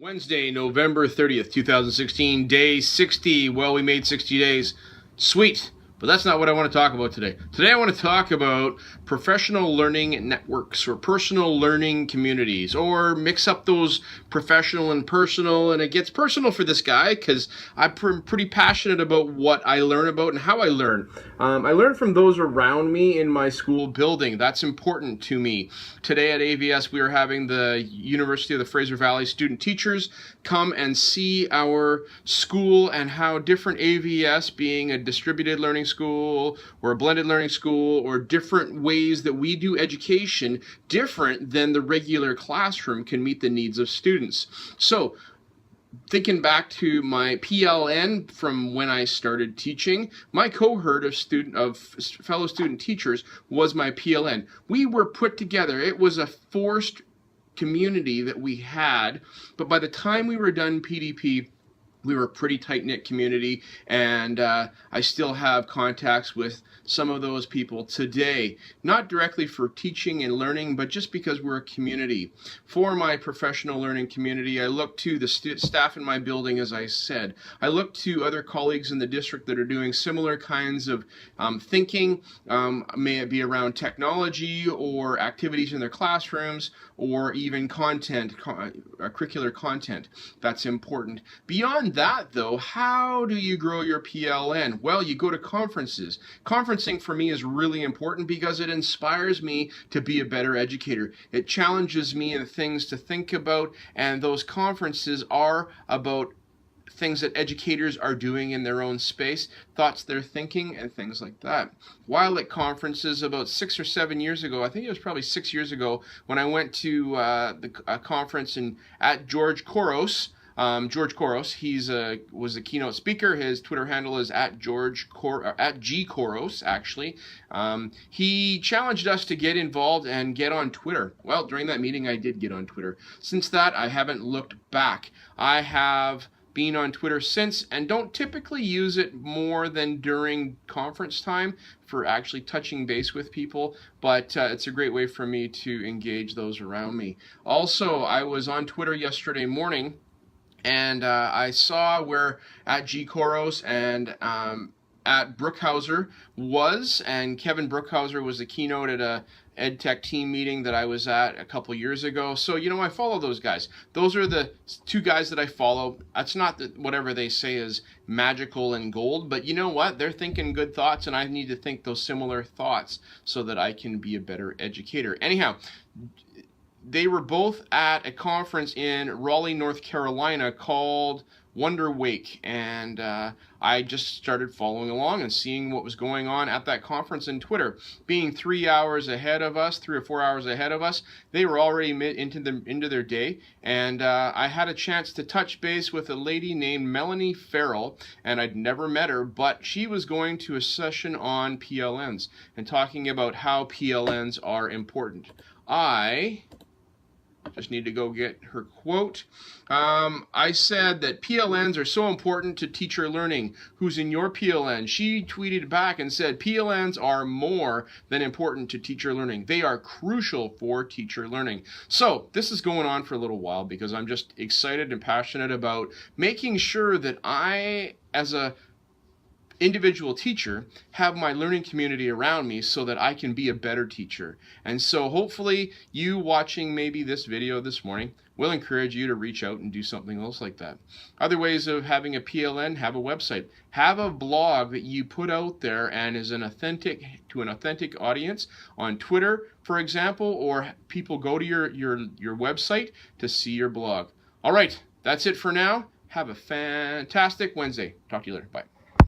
Wednesday, November 30th, 2016, day 60. Well, we made 60 days. Sweet. But that's not what I want to talk about today. Today I want to talk about professional learning networks or personal learning communities, or mix up those professional and personal, and it gets personal for this guy because I'm pretty passionate about what I learn about and how I learn. I learn from those around me in my school building. That's important to me. Today at AVS we are having the University of the Fraser Valley student teachers come and see our school and how different AVS, being a distributed learning school or a blended learning school, or different ways that we do education different than the regular classroom, can meet the needs of students. So thinking back to my PLN from when I started teaching, my cohort of fellow student teachers was my PLN. We were put together. It was a forced community that we had, but by the time we were done PDP, we were a pretty tight-knit community, and I still have contacts with some of those people today, not directly for teaching and learning, but just because we're a community. For my professional learning community, I look to the staff in my building, as I said. I look to other colleagues in the district that are doing similar kinds of thinking, may it be around technology or activities in their classrooms, or even content, curricular content. That's important. Beyond that, though, how do you grow your PLN? Well, you go to conferences. Conferencing for me is really important because it inspires me to be a better educator. It challenges me in things to think about, and those conferences are about things that educators are doing in their own space, thoughts they're thinking, and things like that. While at conferences about 6 or 7 years ago, I think it was probably 6 years ago, when I went to a conference at George Couros. George Couros, was the keynote speaker. His Twitter handle is at G Couros, actually. He challenged us to get involved and get on Twitter. Well, during that meeting, I did get on Twitter. Since that, I haven't looked back. I have been on Twitter since, and don't typically use it more than during conference time for actually touching base with people, but it's a great way for me to engage those around me. Also, I was on Twitter yesterday morning, and I saw where at G Couros and at Brookhauser was, and Kevin Brookhauser was the keynote at a EdTech team meeting that I was at a couple years ago. So, I follow those guys. Those are the two guys that I follow. That's not that whatever they say is magical and gold, but you know what? They're thinking good thoughts, and I need to think those similar thoughts so that I can be a better educator. Anyhow, they were both at a conference in Raleigh, North Carolina called Wonder Wake, and I just started following along and seeing what was going on at that conference in Twitter. Being 3 hours ahead of us, 3 or 4 hours ahead of us, they were already into their day, and I had a chance to touch base with a lady named Melanie Farrell, and I'd never met her, but she was going to a session on PLNs and talking about how PLNs are important. I just need to go get her quote. I said that PLNs are so important to teacher learning. Who's in your PLN? She tweeted back and said, PLNs are more than important to teacher learning. They are crucial for teacher learning. So this is going on for a little while because I'm just excited and passionate about making sure that I, as a individual teacher, have my learning community around me so that I can be a better teacher. And so hopefully you watching maybe this video this morning will encourage you to reach out and do something else like that. Other ways of having a PLN: have a website, have a blog that you put out there and is an authentic audience on Twitter, for example, or people go to your website to see your blog. All right, that's it for now. Have a fantastic Wednesday. Talk to you later. Bye.